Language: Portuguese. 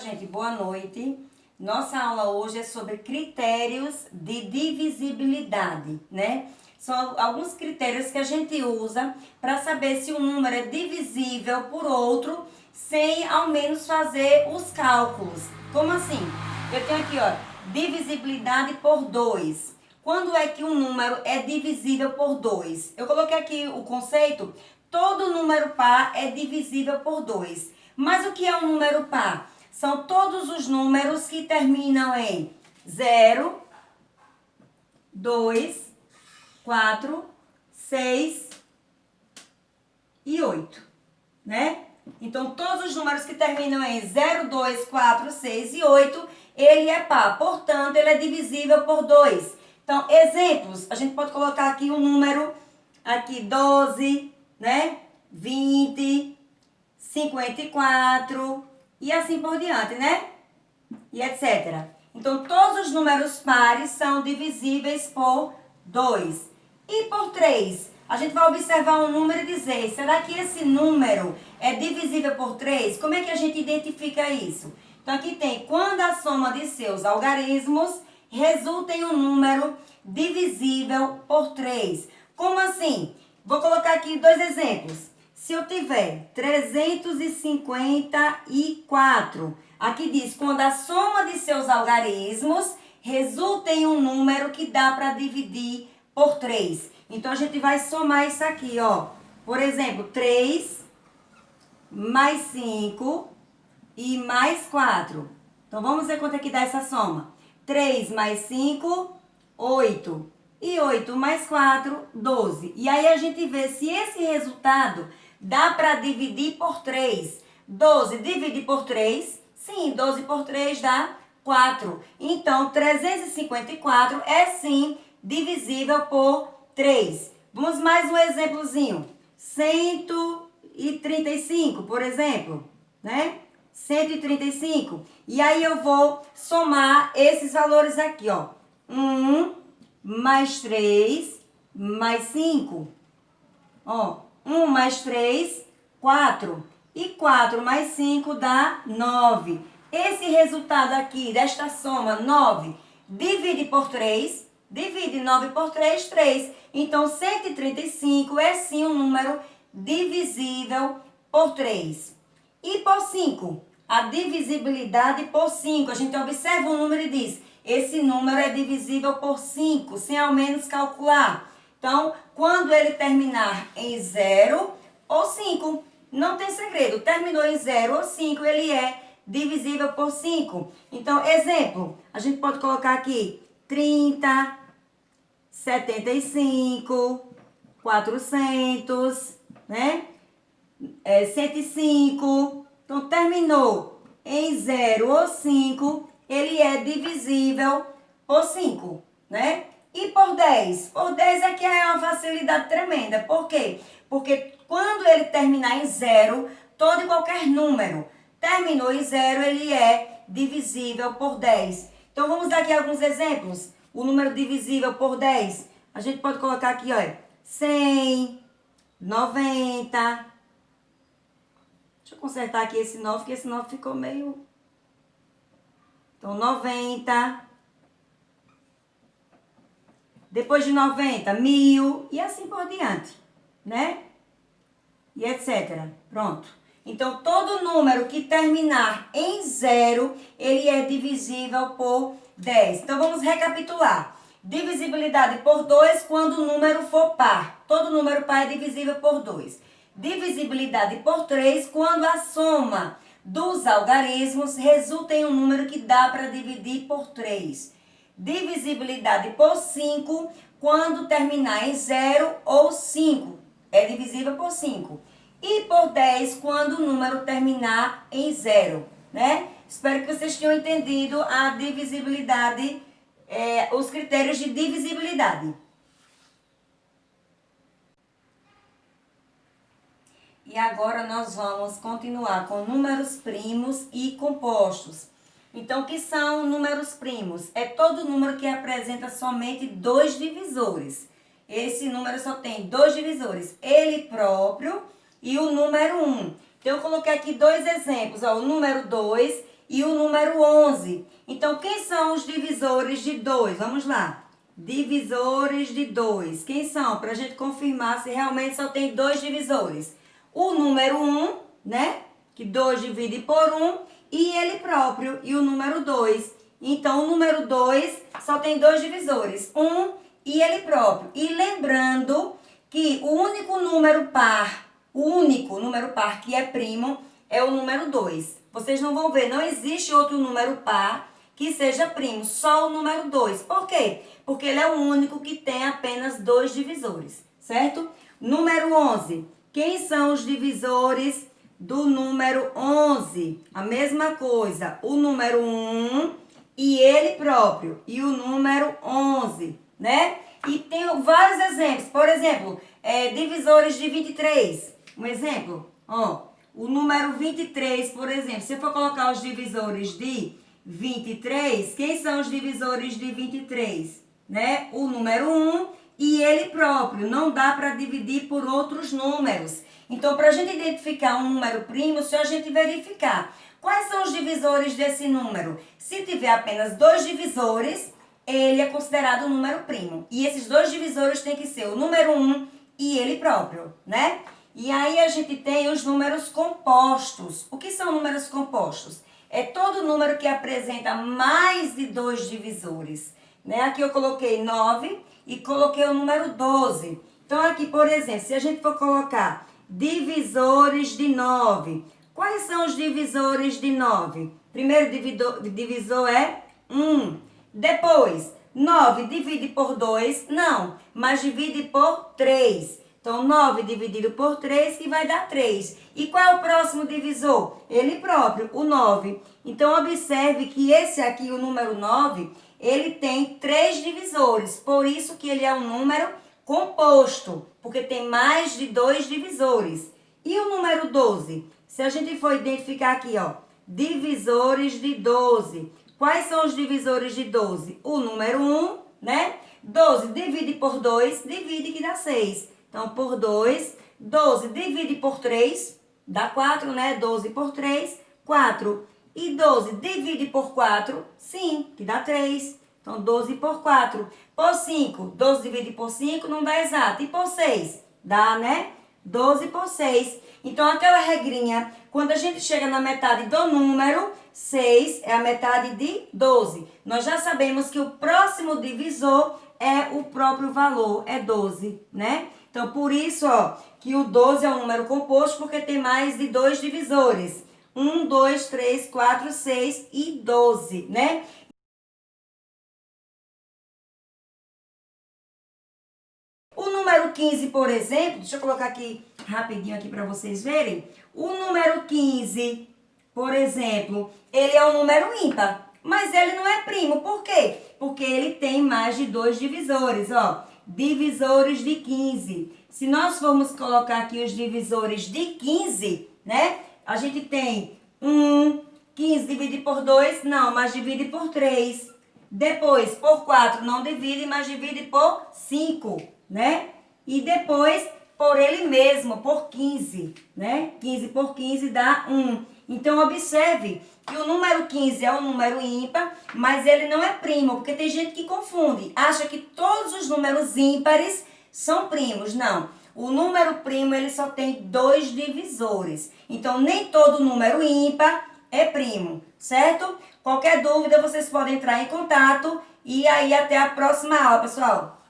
gente, boa noite. Nossa aula hoje é sobre critérios de divisibilidade, né? São alguns critérios que a gente usa para saber se um número é divisível por outro sem ao menos fazer os cálculos. Como assim? Eu tenho aqui, ó, divisibilidade por 2. Quando é que um número é divisível por 2? Eu coloquei aqui o conceito, todo número par é divisível por 2. Mas o que é um número par? São todos os números que terminam em 0, 2, 4, 6 e 8, né? Então, todos os números que terminam em 0, 2, 4, 6 e 8, ele é par. Portanto, ele é divisível por 2. Então, exemplos, a gente pode colocar aqui um número, aqui 12, né? 20, 54 e assim por diante, né? E etc. Então, todos os números pares são divisíveis por 2. E por 3? A gente vai observar um número e dizer, será que esse número é divisível por 3? Como é que a gente identifica isso? Então, aqui tem, quando a soma de seus algarismos resulta em um número divisível por 3. Como assim? Vou colocar aqui dois exemplos. Se eu tiver 354, aqui diz, quando a soma de seus algarismos resulta em um número que dá para dividir por 3. Então, a gente vai somar isso aqui, ó. Por exemplo, 3 mais 5 e mais 4. Então, vamos ver quanto é que dá essa soma. 3 mais 5, 8. E 8 mais 4, 12. E aí, a gente vê se esse resultado dá para dividir por 3. 12 divide por 3. Sim, 12 por 3 dá 4. Então, 354 é sim divisível por 3. Vamos mais um exemplozinho. 135, por exemplo, né? 135. E aí eu vou somar esses valores aqui, ó. 1 mais 3 mais 5. Ó, 1 mais 3, 4. E 4 mais 5 dá 9. Esse resultado aqui desta soma, 9, divide por 3. Divide 9 por 3, 3. Então, 135 é sim um número divisível por 3. E por 5? A divisibilidade por 5. A gente observa o número e diz, esse número é divisível por 5, sem ao menos calcular. Então, quando ele terminar em 0 ou 5, não tem segredo. Terminou em 0 ou 5, ele é divisível por 5. Então, exemplo, a gente pode colocar aqui 30, 75, 400, né? 105. Então, terminou em 0 ou 5, ele é divisível por 5, né? E por 10? Por 10 aqui é uma facilidade tremenda. Por quê? Porque quando ele terminar em 0, todo e qualquer número terminou em 0, ele é divisível por 10. Então, vamos dar aqui alguns exemplos. O número divisível por 10, a gente pode colocar aqui, olha, 100, 90. Deixa eu consertar aqui esse 9, porque esse 9 ficou meio... Então, 90. Depois de 90, 1000 e assim por diante, né? E etc. Pronto. Então, todo número que terminar em 0, ele é divisível por 10. Então, vamos recapitular. Divisibilidade por 2 quando o número for par. Todo número par é divisível por 2. Divisibilidade por 3 quando a soma dos algarismos resulta em um número que dá para dividir por 3. Divisibilidade por 5 quando terminar em 0 ou 5. É divisível por 5. E por 10 quando o número terminar em 0, né? Espero que vocês tenham entendido a divisibilidade, os critérios de divisibilidade. E agora nós vamos continuar com números primos e compostos. Então, o que são números primos? É todo número que apresenta somente dois divisores. Esse número só tem dois divisores, ele próprio e o número 1. Então, eu coloquei aqui dois exemplos. Ó, o número 2, e o número 11. Então, quem são os divisores de 2? Vamos lá. Divisores de 2. Quem são? Para a gente confirmar se realmente só tem 2 divisores. O número 1, né? Que 2 divide por 1, e ele próprio, e o número 2. Então, o número 2 só tem 2 divisores, 1 e ele próprio. E lembrando que o único número par que é primo é o número 2. Vocês não vão ver, não existe outro número par que seja primo, só o número 2. Por quê? Porque ele é o único que tem apenas 2 divisores, certo? Número 11. Quem são os divisores do número 11? A mesma coisa, o número 1 e ele próprio, e o número 11, né? E tem vários exemplos, por exemplo, divisores de 23. Um exemplo, ó, o número 23, por exemplo, se eu for colocar os divisores de 23, quem são os divisores de 23? Né? O número 1 e ele próprio, não dá para dividir por outros números. Então, para a gente identificar um número primo, se a gente verificar quais são os divisores desse número, se tiver apenas 2 divisores, ele é considerado um número primo. E esses 2 divisores têm que ser o número 1 e ele próprio, né? E aí a gente tem os números compostos. O que são números compostos? É todo número que apresenta mais de 2 divisores. Né? Aqui eu coloquei 9 e coloquei o número 12. Então aqui, por exemplo, se a gente for colocar divisores de 9, quais são os divisores de 9? Primeiro divisor é 1. Depois, 9 divide por 2? Não, mas divide por 3. Então, 9 dividido por 3, que vai dar 3. E qual é o próximo divisor? Ele próprio, o 9. Então, observe que esse aqui, o número 9, ele tem 3 divisores. Por isso que ele é um número composto, porque tem mais de 2 divisores. E o número 12? Se a gente for identificar aqui, ó, divisores de 12. Quais são os divisores de 12? O número 1, né? 12 divide por 2, divide que dá 6. Então, por 2, 12 divide por 3, dá 4, né? 12 por 3, 4. E 12 divide por 4, sim, que dá 3. Então, 12 por 4. Por 5, 12 divide por 5 não dá exato. E por 6, dá, né? 12 por 6. Então, aquela regrinha, quando a gente chega na metade do número, 6 é a metade de 12. Nós já sabemos que o próximo divisor é o próprio valor, é 12, né? Então, por isso, ó, que o 12 é um número composto, porque tem mais de 2 divisores. 1, 2, 3, 4, 6 e 12, né? O número 15, por exemplo, deixa eu colocar aqui rapidinho aqui para vocês verem. O número 15, por exemplo, ele é um número ímpar, mas ele não é primo. Por quê? Porque ele tem mais de 2 divisores, ó. Divisores de 15. Se nós formos colocar aqui os divisores de 15, né? A gente tem 15 divide por 2, não, mas divide por 3. Depois, por 4, não divide, mas divide por 5, né? E depois, por ele mesmo, por 15, né? 15 por 15 dá 1. Então, observe que o número 15 é um número ímpar, mas ele não é primo, porque tem gente que confunde, acha que todos os números ímpares são primos. Não, o número primo ele só tem 2 divisores, então nem todo número ímpar é primo, certo? Qualquer dúvida vocês podem entrar em contato e aí até a próxima aula, pessoal.